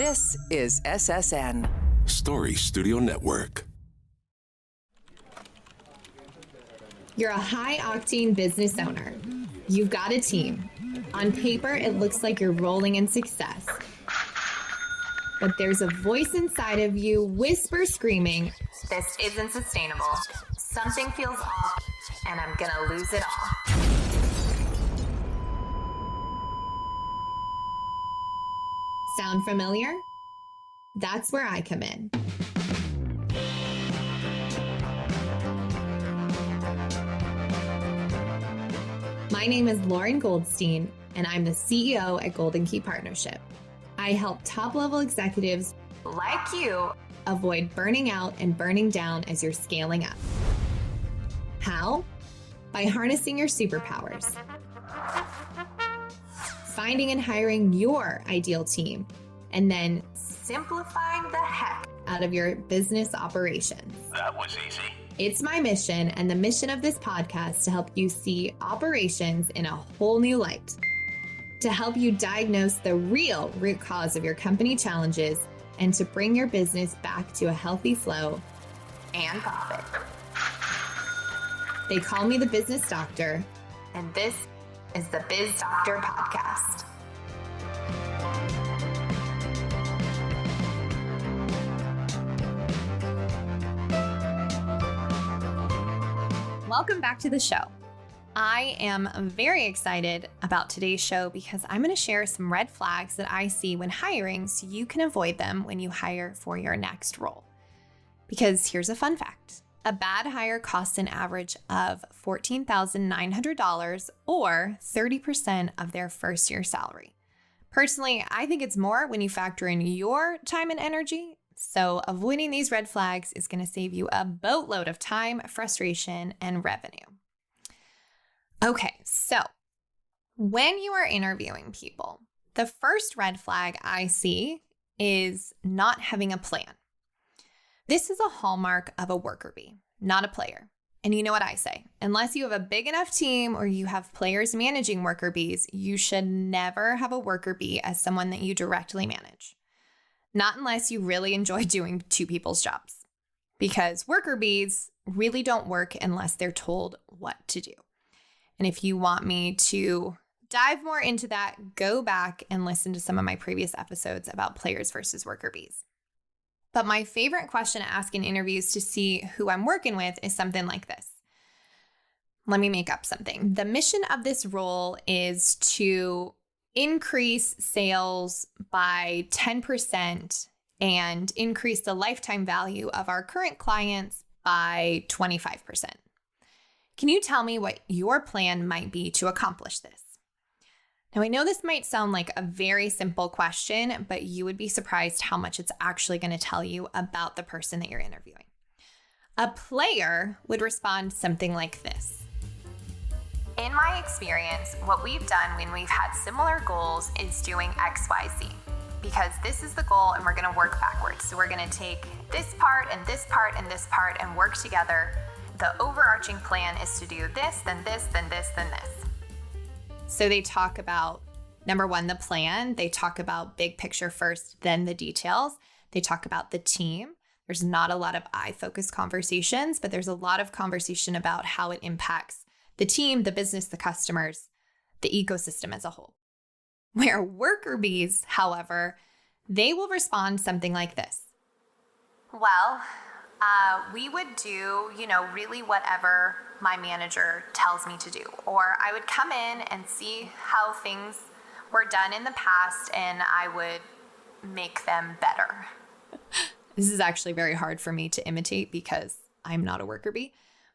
This is SSN. Story Studio Network. You're a high-octane business owner. You've got a team. On paper, it looks like you're rolling in success. But there's a voice inside of you whisper screaming, "This isn't sustainable. Something feels off, and I'm gonna lose it all." Sound familiar? That's where I come in. My name is Lauren Goldstein, and I'm the CEO at Golden Key Partnership. I help top-level executives like you avoid burning out and burning down as you're scaling up. How? By harnessing your superpowers, finding and hiring your ideal team, and then simplifying the heck out of your business operations. That was easy. It's my mission and the mission of this podcast to help you see operations in a whole new light, to help you diagnose the real root cause of your company challenges, and to bring your business back to a healthy flow and profit. They call me the Business Doctor, and this is the Biz Doctor podcast. Welcome back to the show. I am very excited about today's show because I'm going to share some red flags that I see when hiring so you can avoid them when you hire for your next role. Because here's a fun fact. A bad hire costs an average of $14,900 or 30% of their first year salary. Personally, I think it's more when you factor in your time and energy. So avoiding these red flags is going to save you a boatload of time, frustration, and revenue. Okay, so when you are interviewing people, the first red flag I see is not having a plan. This is a hallmark of a worker bee, not a player. And you know what I say, unless you have a big enough team or you have players managing worker bees, you should never have a worker bee as someone that you directly manage. Not unless you really enjoy doing two people's jobs, because worker bees really don't work unless they're told what to do. And if you want me to dive more into that, go back and listen to some of my previous episodes about players versus worker bees. But my favorite question to ask in interviews to see who I'm working with is something like this. Let me make up something. The mission of this role is to increase sales by 10% and increase the lifetime value of our current clients by 25%. Can you tell me what your plan might be to accomplish this? Now, I know this might sound like a very simple question, but you would be surprised how much it's actually going to tell you about the person that you're interviewing. A player would respond something like this. In my experience, what we've done when we've had similar goals is doing XYZ, because this is the goal and we're going to work backwards. So we're going to take this part and this part and this part and work together. The overarching plan is to do this, then this, then this, then this. So they talk about, number one, the plan. They talk about big picture first, then the details. They talk about the team. There's not a lot of I-focused conversations, but there's a lot of conversation about how it impacts the team, the business, the customers, the ecosystem as a whole. Where worker bees, however, they will respond something like this. Well, we would do, really whatever my manager tells me to do. Or I would come in and see how things were done in the past and I would make them better. This is actually very hard for me to imitate because I'm not a worker bee.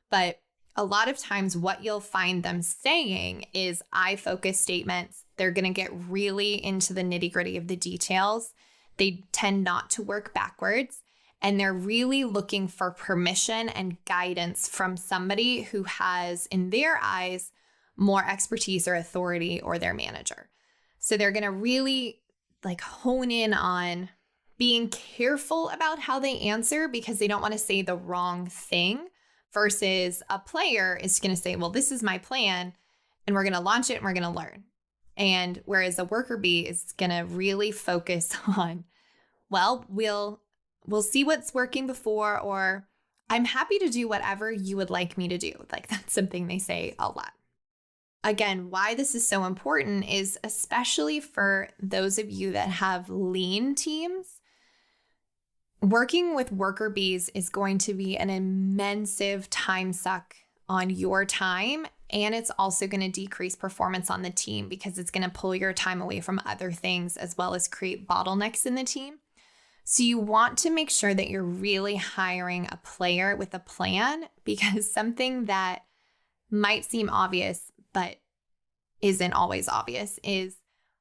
But a lot of times what you'll find them saying is I-focused statements. They're going to get really into the nitty-gritty of the details. They tend not to work backwards. And they're really looking for permission and guidance from somebody who has, in their eyes, more expertise or authority or their manager. So they're going to really hone in on being careful about how they answer because they don't want to say the wrong thing, versus a player is going to say, well, this is my plan and we're going to launch it and we're going to learn. And whereas a worker bee is going to really focus on well, we'll see what's working before, or I'm happy to do whatever you would like me to do. Like that's something they say a lot. Again, why this is so important is especially for those of you that have lean teams, working with worker bees is going to be an immense time suck on your time. And it's also going to decrease performance on the team because it's going to pull your time away from other things as well as create bottlenecks in the team. So you want to make sure that you're really hiring a player with a plan, because something that might seem obvious but isn't always obvious is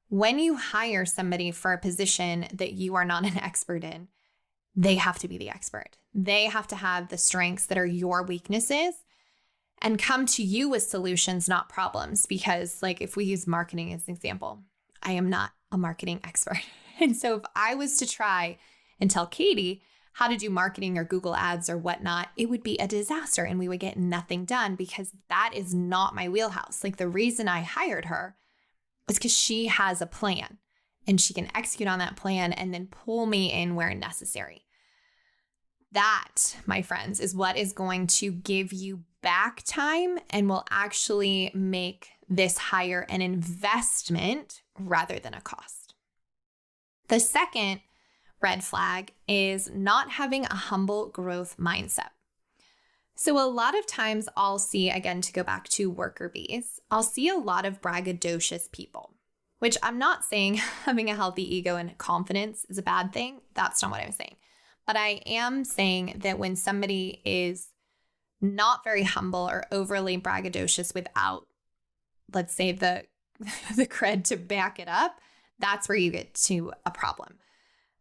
when you hire somebody for a position that you are not an expert in, they have to be the expert. They have to have the strengths that are your weaknesses and come to you with solutions, not problems. Because like if we use marketing as an example, I am not a marketing expert. And so if I was to try and tell Katie how to do marketing or Google ads or whatnot, it would be a disaster and we would get nothing done because that is not my wheelhouse. Like the reason I hired her is because she has a plan and she can execute on that plan and then pull me in where necessary. That, my friends, is what is going to give you back time and will actually make this hire an investment rather than a cost. The second red flag is not having a humble growth mindset. So a lot of times I'll see, again, to go back to worker bees, I'll see a lot of braggadocious people, which I'm not saying having a healthy ego and confidence is a bad thing. That's not what I'm saying. But I am saying that when somebody is not very humble or overly braggadocious without, let's say, the cred to back it up, that's where you get to a problem.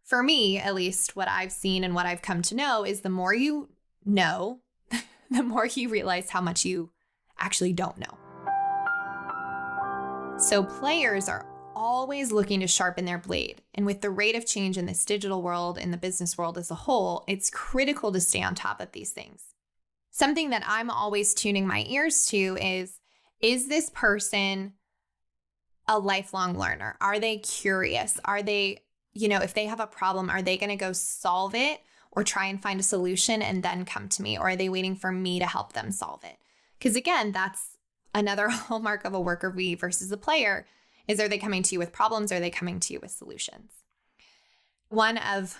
For me, at least what I've seen and what I've come to know is the more you know, the more you realize how much you actually don't know. So players are always looking to sharpen their blade. And with the rate of change in this digital world and the business world as a whole, it's critical to stay on top of these things. Something that I'm always tuning my ears to is this person a lifelong learner? Are they curious? Are they, if they have a problem, are they going to go solve it or try and find a solution and then come to me? Or are they waiting for me to help them solve it? Because again, that's another hallmark of a worker bee versus a player is, are they coming to you with problems? Or are they coming to you with solutions? One of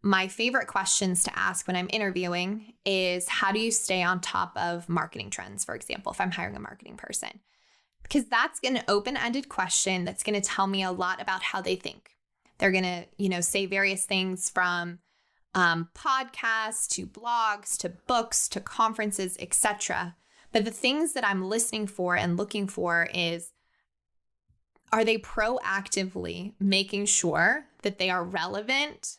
my favorite questions to ask when I'm interviewing is, how do you stay on top of marketing trends, for example, if I'm hiring a marketing person? Because that's an open-ended question that's going to tell me a lot about how they think. They're going to, say various things from podcasts to blogs to books to conferences, etc. But the things that I'm listening for and looking for is, are they proactively making sure that they are relevant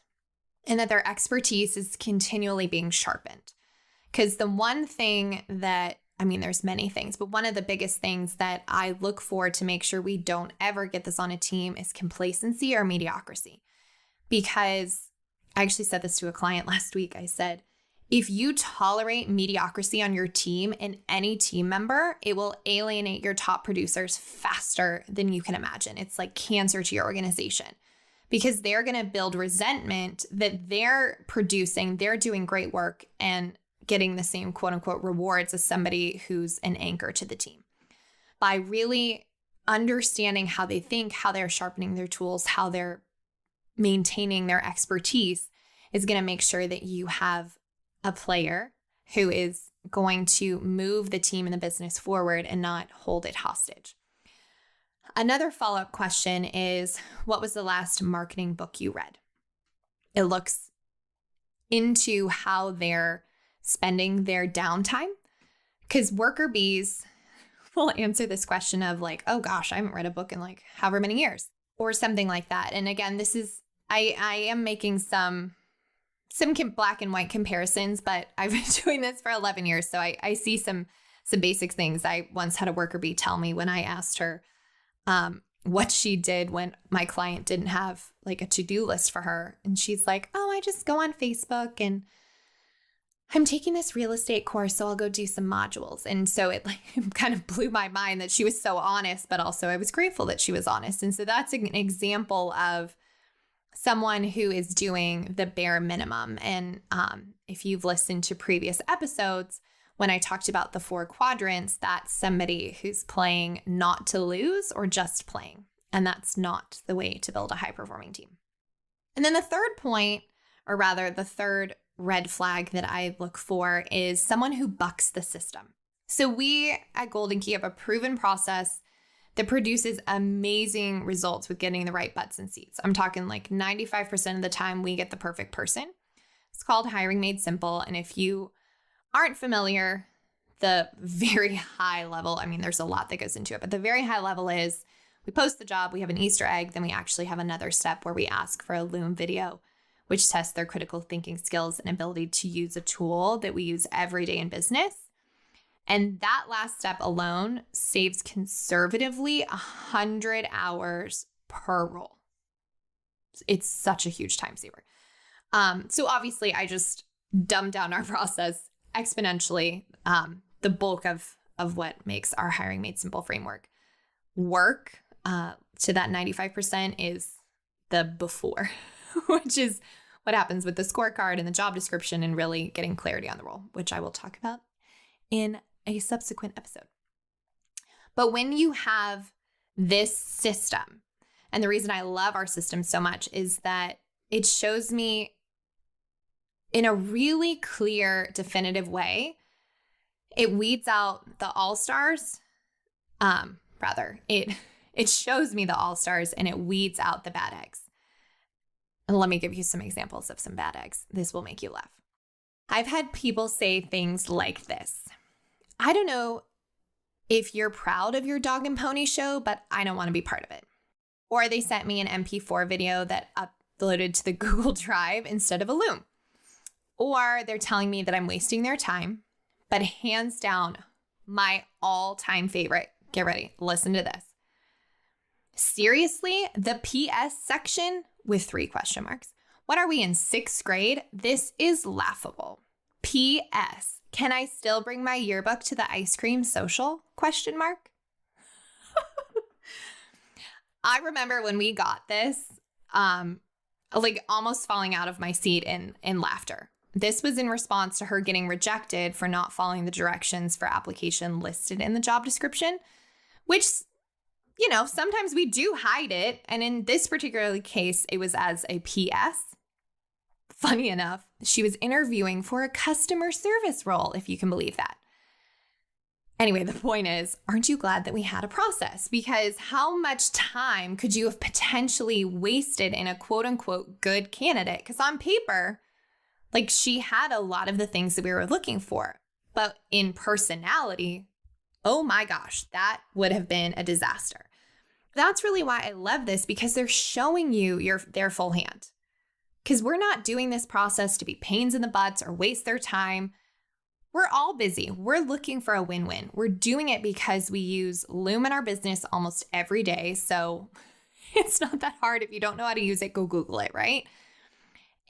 and that their expertise is continually being sharpened? Because the one thing that, there's many things, but one of the biggest things that I look for to make sure we don't ever get this on a team is complacency or mediocrity. Because I actually said this to a client last week. I said, if you tolerate mediocrity on your team and any team member, it will alienate your top producers faster than you can imagine. It's like cancer to your organization because they're going to build resentment that they're producing, they're doing great work and getting the same quote unquote rewards as somebody who's an anchor to the team. By really understanding how they think, how they're sharpening their tools, how they're maintaining their expertise is going to make sure that you have a player who is going to move the team and the business forward and not hold it hostage. Another follow-up question is, what was the last marketing book you read? It looks into how they're spending their downtime, because worker bees will answer this question of like, oh gosh, I haven't read a book in like however many years or something like that. And again, this is, I am making some black and white comparisons, but I've been doing this for 11 years. So I see some basic things. I once had a worker bee tell me when I asked her what she did when my client didn't have like a to-do list for her. And she's like, oh, I just go on Facebook and I'm taking this real estate course, so I'll go do some modules. And so it kind of blew my mind that she was so honest, but also I was grateful that she was honest. And so that's an example of someone who is doing the bare minimum. And if you've listened to previous episodes, when I talked about the 4 quadrants, that's somebody who's playing not to lose or just playing. And that's not the way to build a high-performing team. And then the third point, or rather the third red flag that I look for, is someone who bucks the system. So we at Golden Key have a proven process that produces amazing results with getting the right butts in seats. I'm talking like 95% of the time we get the perfect person. It's called Hiring Made Simple. And if you aren't familiar, the very high level, I mean, there's a lot that goes into it, but the very high level is we post the job, we have an Easter egg, then we actually have another step where we ask for a Loom video, which tests their critical thinking skills and ability to use a tool that we use every day in business. And that last step alone saves conservatively 100 hours per role. It's such a huge time saver. So obviously I just dumbed down our process exponentially. The bulk of what makes our Hiring Made Simple framework work to that 95% is the before, which is what happens with the scorecard and the job description and really getting clarity on the role, which I will talk about in a subsequent episode. But when you have this system, and the reason I love our system so much is that it shows me in a really clear, definitive way. It weeds out the all-stars. It shows me the all-stars and it weeds out the bad eggs. And let me give you some examples of some bad eggs. This will make you laugh. I've had people say things like this. I don't know if you're proud of your dog and pony show, but I don't want to be part of it. Or they sent me an MP4 video that uploaded to the Google Drive instead of a Loom. Or they're telling me that I'm wasting their time, but hands down, my all-time favorite. Get ready. Listen to this. Seriously, the PS section with 3 question marks. What are we in 6th grade? This is laughable. PS. Can I still bring my yearbook to the ice cream social? Question mark. I remember when we got this, like almost falling out of my seat in laughter. This was in response to her getting rejected for not following the directions for application listed in the job description, which, you know, sometimes we do hide it. And in this particular case, it was as a PS. Funny enough, she was interviewing for a customer service role, if you can believe that. Anyway, the point is, aren't you glad that we had a process? Because how much time could you have potentially wasted in a quote unquote good candidate? Because on paper, like she had a lot of the things that we were looking for, but in personality, oh my gosh, that would have been a disaster. That's really why I love this, because they're showing you their full hand. Because we're not doing this process to be pains in the butts or waste their time. We're all busy. We're looking for a win-win. We're doing it because we use Loom in our business almost every day. So it's not that hard. If you don't know how to use it, go Google it, right?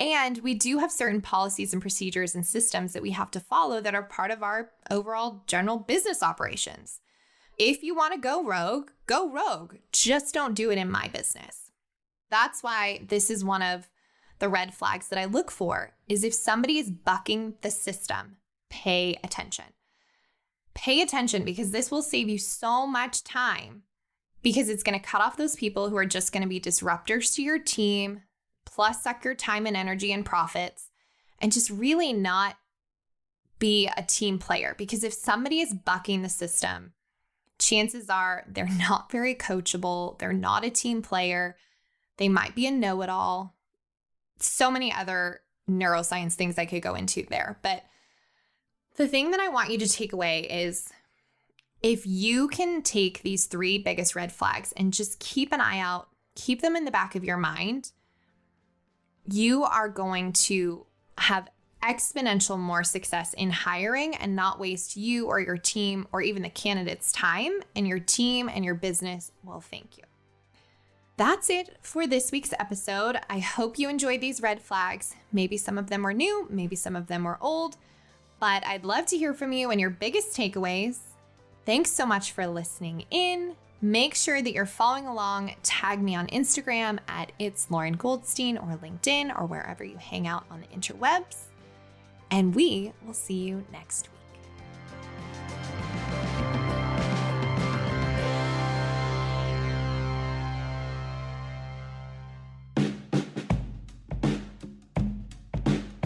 And we do have certain policies and procedures and systems that we have to follow that are part of our overall general business operations. If you want to go rogue, go rogue. Just don't do it in my business. That's why this is one of the red flags that I look for, is if somebody is bucking the system, pay attention. Pay attention, because this will save you so much time, because it's going to cut off those people who are just going to be disruptors to your team, plus suck your time and energy and profits, and just really not be a team player. Because if somebody is bucking the system, chances are they're not very coachable. They're not a team player. They might be a know-it-all. So many other neuroscience things I could go into there. But the thing that I want you to take away is, if you can take these 3 biggest red flags and just keep an eye out, keep them in the back of your mind, you are going to have exponential more success in hiring and not waste you or your team or even the candidate's time, and your team and your business will thank you. That's it for this week's episode. I hope you enjoyed these red flags. Maybe some of them were new, maybe some of them were old, but I'd love to hear from you and your biggest takeaways. Thanks so much for listening in. Make sure that you're following along. Tag me on Instagram at It's Lauren Goldstein or LinkedIn or wherever you hang out on the interwebs. And we will see you next week.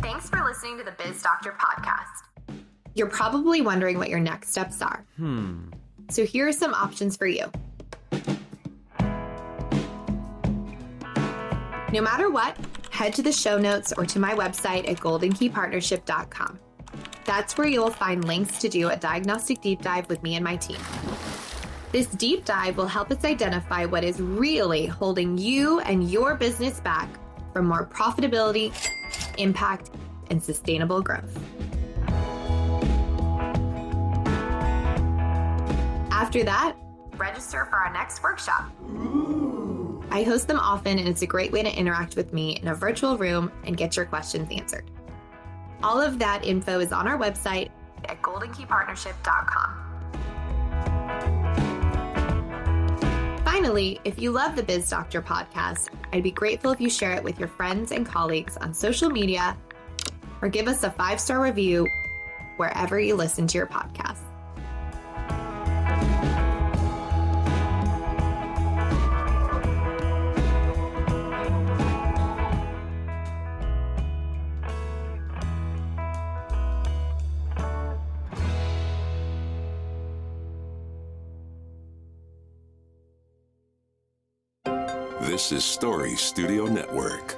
Thanks for listening to the Biz Doctor podcast. You're probably wondering what your next steps are. So here are some options for you. No matter what, head to the show notes or to my website at goldenkeypartnership.com. That's where you'll find links to do a diagnostic deep dive with me and my team. This deep dive will help us identify what is really holding you and your business back from more profitability, impact, and sustainable growth. After that, register for our next workshop. I host them often, and it's a great way to interact with me in a virtual room and get your questions answered. All of that info is on our website at goldenkeypartnership.com. Finally, if you love the Biz Doctor podcast, I'd be grateful if you share it with your friends and colleagues on social media or give us a 5-star review wherever you listen to your podcast. This is Story Studio Network.